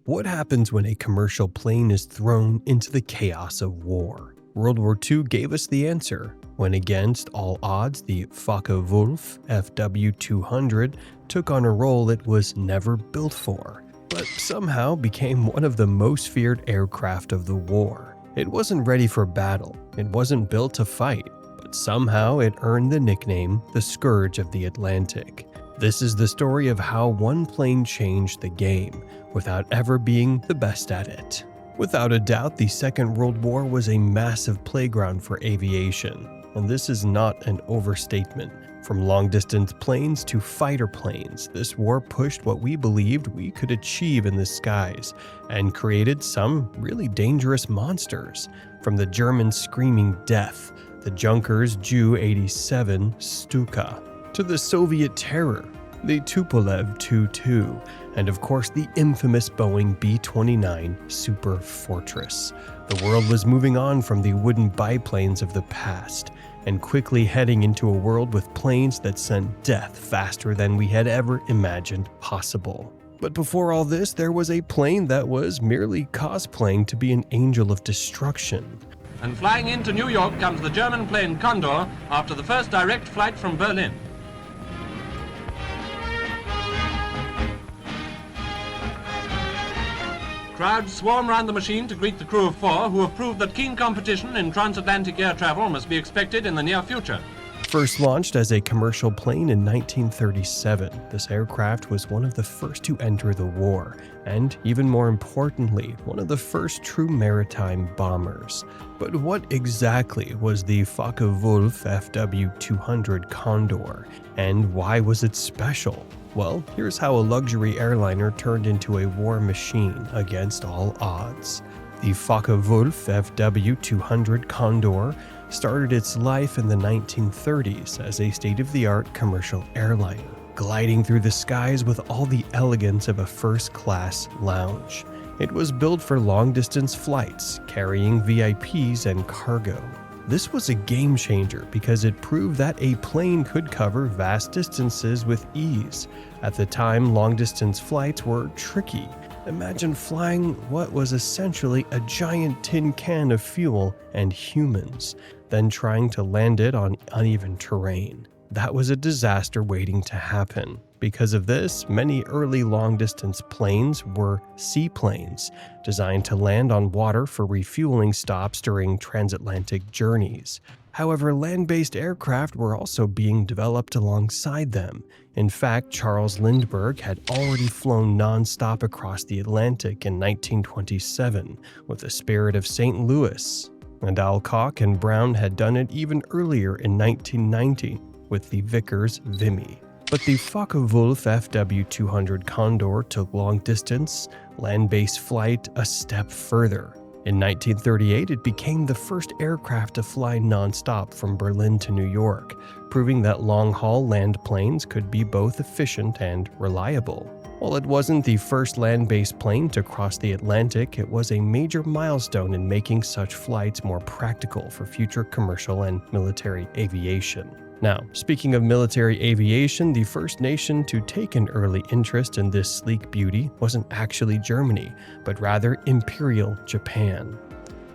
What happens when a commercial plane is thrown into the chaos of war? World War II gave us the answer, when against all odds the Focke-Wulf FW 200 took on a role it was never built for, but somehow became one of the most feared aircraft of the war. It wasn't ready for battle, it wasn't built to fight, but somehow it earned the nickname the Scourge of the Atlantic. This is the story of how one plane changed the game, without ever being the best at it. Without a doubt, the Second World War was a massive playground for aviation, and this is not an overstatement. From long-distance planes to fighter planes, this war pushed what we believed we could achieve in the skies, and created some really dangerous monsters. From the German screaming death, the Junkers Ju-87 Stuka, to the Soviet terror, the Tupolev Tu-2, and of course the infamous Boeing B-29 Super Fortress. The world was moving on from the wooden biplanes of the past, and quickly heading into a world with planes that sent death faster than we had ever imagined possible. But before all this, there was a plane that was merely cosplaying to be an angel of destruction. And flying into New York comes the German plane Condor after the first direct flight from Berlin. Crowds swarm round the machine to greet the crew of four who have proved that keen competition in transatlantic air travel must be expected in the near future. First launched as a commercial plane in 1937, this aircraft was one of the first to enter the war, and even more importantly, one of the first true maritime bombers. But what exactly was the Focke-Wulf FW 200 Condor, and why was it special? Well, here's how a luxury airliner turned into a war machine against all odds. The Focke-Wulf FW 200 Condor started its life in the 1930s as a state-of-the-art commercial airliner, gliding through the skies with all the elegance of a first-class lounge. It was built for long-distance flights, carrying VIPs and cargo. This was a game changer because it proved that a plane could cover vast distances with ease. At the time, long-distance flights were tricky. Imagine flying what was essentially a giant tin can of fuel and humans, then trying to land it on uneven terrain. That was a disaster waiting to happen. Because of this, many early long-distance planes were seaplanes, designed to land on water for refueling stops during transatlantic journeys. However, land-based aircraft were also being developed alongside them. In fact, Charles Lindbergh had already flown non-stop across the Atlantic in 1927 with the Spirit of St. Louis, and Alcock and Brown had done it even earlier in 1990 with the Vickers Vimy. But the Focke-Wulf FW 200 Condor took long-distance, land-based flight a step further. In 1938, it became the first aircraft to fly non-stop from Berlin to New York, proving that long-haul land planes could be both efficient and reliable. While it wasn't the first land-based plane to cross the Atlantic, it was a major milestone in making such flights more practical for future commercial and military aviation. Now, speaking of military aviation, the first nation to take an early interest in this sleek beauty wasn't actually Germany, but rather Imperial Japan.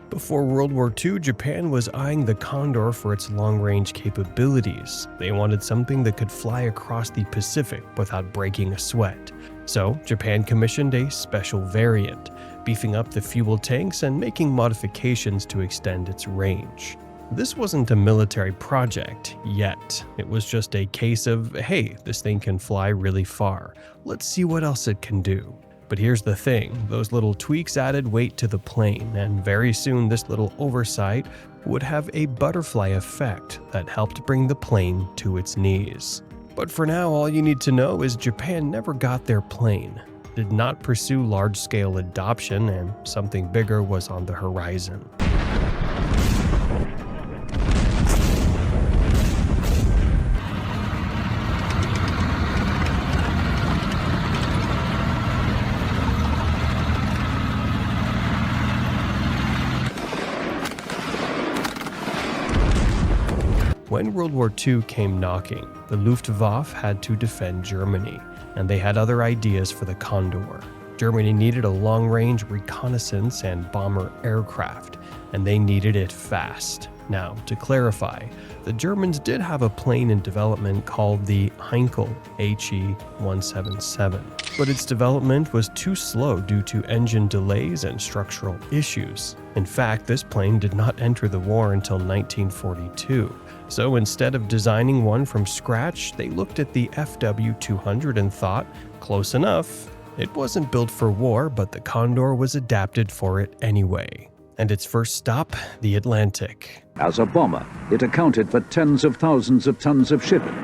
Before World War II, Japan was eyeing the Condor for its long-range capabilities. They wanted something that could fly across the Pacific without breaking a sweat. So, Japan commissioned a special variant, beefing up the fuel tanks and making modifications to extend its range. This wasn't a military project yet. It was just a case of, hey, this thing can fly really far. Let's see what else it can do. But here's the thing, those little tweaks added weight to the plane, and very soon this little oversight would have a butterfly effect that helped bring the plane to its knees. But for now, all you need to know is Japan never got their plane, did not pursue large-scale adoption, and something bigger was on the horizon. When World War II came knocking, the Luftwaffe had to defend Germany, and they had other ideas for the Condor. Germany needed a long-range reconnaissance and bomber aircraft, and they needed it fast. Now, to clarify, the Germans did have a plane in development called the Heinkel HE-177, but its development was too slow due to engine delays and structural issues. In fact, this plane did not enter the war until 1942. So instead of designing one from scratch, they looked at the FW-200 and thought, close enough. It wasn't built for war, but the Condor was adapted for it anyway. And its first stop, the Atlantic. As a bomber, it accounted for tens of thousands of tons of shipping.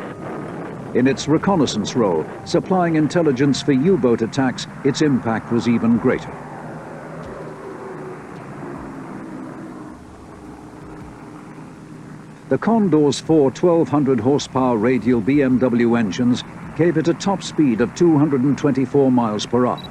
In its reconnaissance role, supplying intelligence for U-boat attacks, its impact was even greater. The Condor's four 1,200 horsepower radial BMW engines gave it a top speed of 224 miles per hour.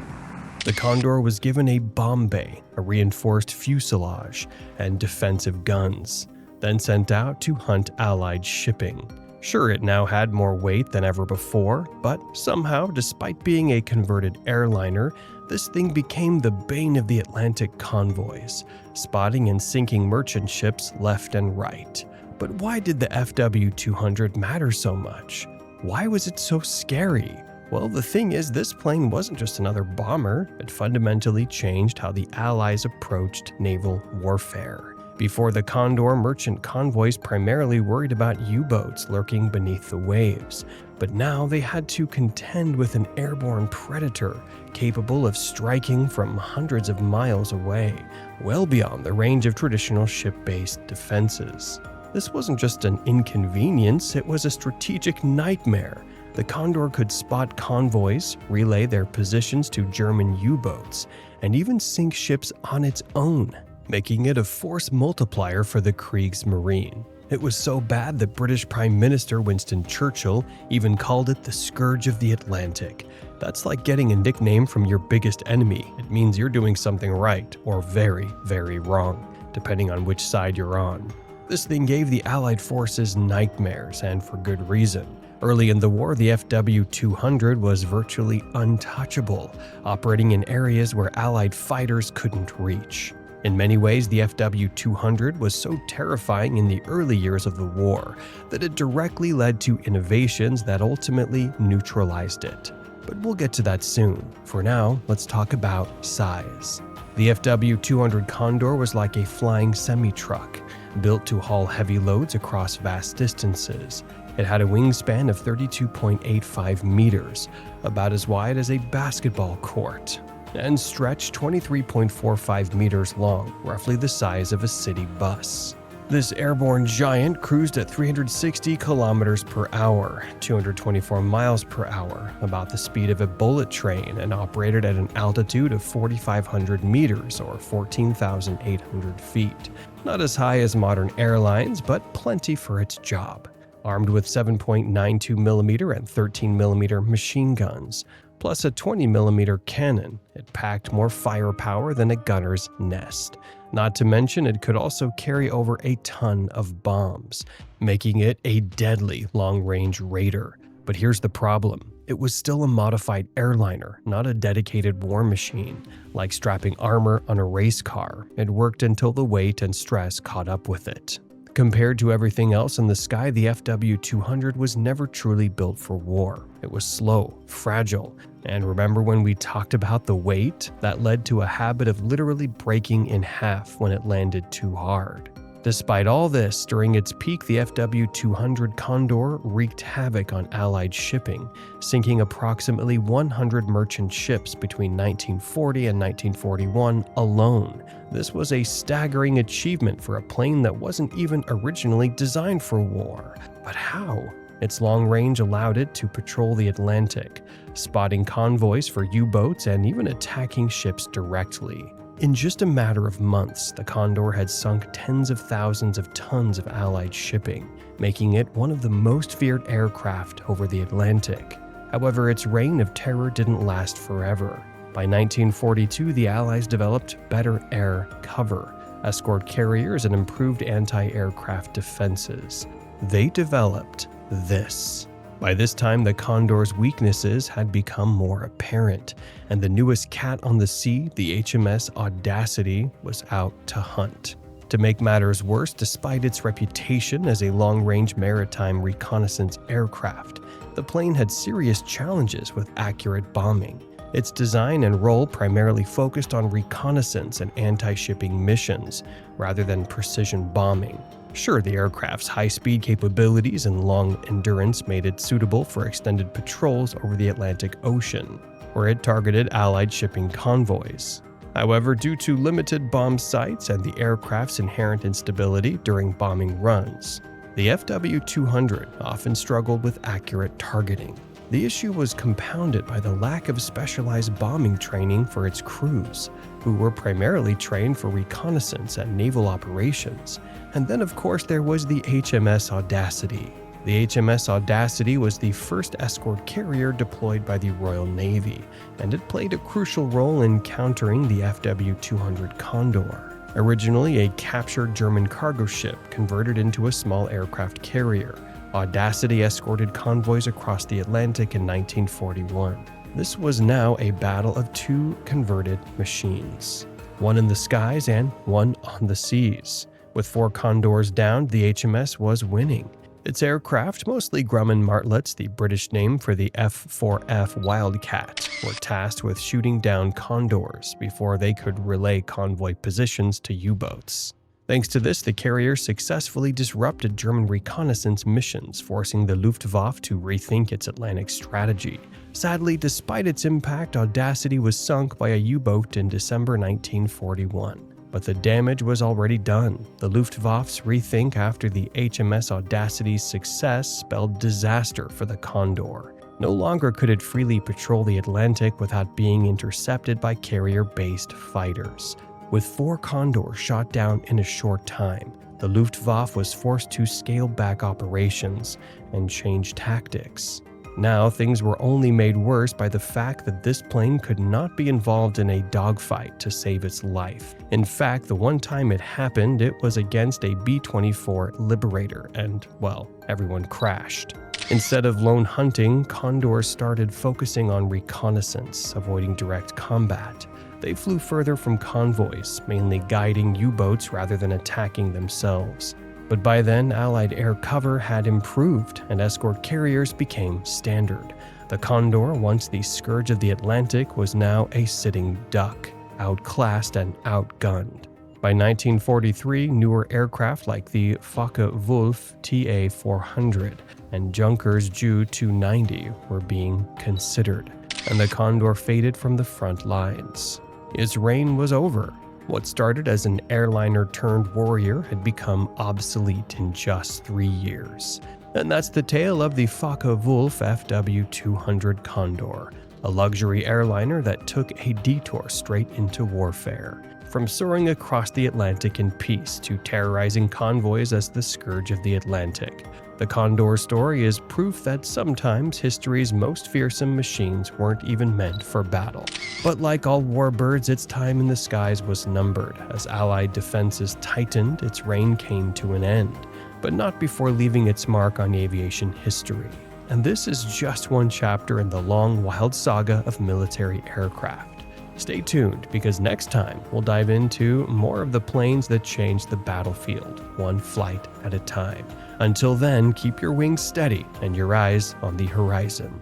The Condor was given a bomb bay, a reinforced fuselage, and defensive guns, then sent out to hunt Allied shipping. Sure, it now had more weight than ever before, but somehow, despite being a converted airliner, this thing became the bane of the Atlantic convoys, spotting and sinking merchant ships left and right. But why did the FW-200 matter so much? Why was it so scary? Well, the thing is, this plane wasn't just another bomber. It fundamentally changed how the Allies approached naval warfare. Before the Condor, merchant convoys primarily worried about U-boats lurking beneath the waves. But now they had to contend with an airborne predator capable of striking from hundreds of miles away, well beyond the range of traditional ship-based defenses. This wasn't just an inconvenience, it was a strategic nightmare. The Condor could spot convoys, relay their positions to German U-boats, and even sink ships on its own, making it a force multiplier for the Kriegsmarine. It was so bad that British Prime Minister Winston Churchill even called it the Scourge of the Atlantic. That's like getting a nickname from your biggest enemy. It means you're doing something right or very, very wrong, depending on which side you're on. This thing gave the Allied forces nightmares, and for good reason. Early in the war, the FW-200 was virtually untouchable, operating in areas where Allied fighters couldn't reach. In many ways, the FW-200 was so terrifying in the early years of the war that it directly led to innovations that ultimately neutralized it. But we'll get to that soon. For now, let's talk about size. The FW-200 Condor was like a flying semi-truck, built to haul heavy loads across vast distances. It had a wingspan of 32.85 meters, about as wide as a basketball court, and stretched 23.45 meters long, roughly the size of a city bus. This airborne giant cruised at 360 kilometers per hour, 224 miles per hour, about the speed of a bullet train, and operated at an altitude of 4,500 meters or 14,800 feet. Not as high as modern airlines, but plenty for its job. Armed with 7.92mm and 13mm machine guns, plus a 20mm cannon, it packed more firepower than a gunner's nest. Not to mention, it could also carry over a ton of bombs, making it a deadly long-range raider. But here's the problem. It was still a modified airliner, not a dedicated war machine. Like strapping armor on a race car, it worked until the weight and stress caught up with it. Compared to everything else in the sky, the FW-200 was never truly built for war. It was slow, fragile, and remember when we talked about the weight? That led to a habit of literally breaking in half when it landed too hard. Despite all this, during its peak, the FW-200 Condor wreaked havoc on Allied shipping, sinking approximately 100 merchant ships between 1940 and 1941 alone. This was a staggering achievement for a plane that wasn't even originally designed for war. But how? Its long range allowed it to patrol the Atlantic, spotting convoys for U-boats and even attacking ships directly. In just a matter of months, the Condor had sunk tens of thousands of tons of Allied shipping, making it one of the most feared aircraft over the Atlantic. However, its reign of terror didn't last forever. By 1942, the Allies developed better air cover, escort carriers, and improved anti-aircraft defenses. They developed this. By this time, the Condor's weaknesses had become more apparent, and the newest cat on the sea, the HMS Audacity, was out to hunt. To make matters worse, despite its reputation as a long-range maritime reconnaissance aircraft, the plane had serious challenges with accurate bombing. Its design and role primarily focused on reconnaissance and anti-shipping missions, rather than precision bombing. Sure, the aircraft's high-speed capabilities and long endurance made it suitable for extended patrols over the Atlantic Ocean, where it targeted Allied shipping convoys. However, due to limited bomb sights and the aircraft's inherent instability during bombing runs, the FW-200 often struggled with accurate targeting. The issue was compounded by the lack of specialized bombing training for its crews, who were primarily trained for reconnaissance and naval operations. And then, of course, there was the HMS Audacity. The HMS Audacity was the first escort carrier deployed by the Royal Navy, and it played a crucial role in countering the FW-200 Condor. Originally a captured German cargo ship converted into a small aircraft carrier, Audacity escorted convoys across the Atlantic in 1941. This was now a battle of two converted machines, one in the skies and one on the seas. With 4 Condors downed, the HMS was winning. Its aircraft, mostly Grumman Martlets, the British name for the F-4F Wildcat, were tasked with shooting down Condors before they could relay convoy positions to U-boats. Thanks to this, the carrier successfully disrupted German reconnaissance missions, forcing the Luftwaffe to rethink its Atlantic strategy. Sadly, despite its impact, Audacity was sunk by a U-boat in December 1941. But the damage was already done. The Luftwaffe's rethink after the HMS Audacity's success spelled disaster for the Condor. No longer could it freely patrol the Atlantic without being intercepted by carrier-based fighters. With 4 Condors shot down in a short time, the Luftwaffe was forced to scale back operations and change tactics. Now, things were only made worse by the fact that this plane could not be involved in a dogfight to save its life. In fact, the one time it happened, it was against a B-24 Liberator, and, well, everyone crashed. Instead of lone hunting, Condors started focusing on reconnaissance, avoiding direct combat. They flew further from convoys, mainly guiding U-boats rather than attacking themselves. But by then, Allied air cover had improved, and escort carriers became standard. The Condor, once the Scourge of the Atlantic, was now a sitting duck, outclassed and outgunned. By 1943, newer aircraft like the Focke-Wulf TA-400 and Junkers Ju-290 were being considered, and the Condor faded from the front lines. Its reign was over. What started as an airliner-turned-warrior had become obsolete in just 3 years. And that's the tale of the Focke-Wulf FW-200 Condor, a luxury airliner that took a detour straight into warfare. From soaring across the Atlantic in peace to terrorizing convoys as the Scourge of the Atlantic, the Condor story is proof that sometimes history's most fearsome machines weren't even meant for battle. But like all warbirds, its time in the skies was numbered. As Allied defenses tightened, its reign came to an end, but not before leaving its mark on aviation history. And this is just one chapter in the long, wild saga of military aircraft. Stay tuned, because next time we'll dive into more of the planes that changed the battlefield, one flight at a time. Until then, keep your wings steady and your eyes on the horizon.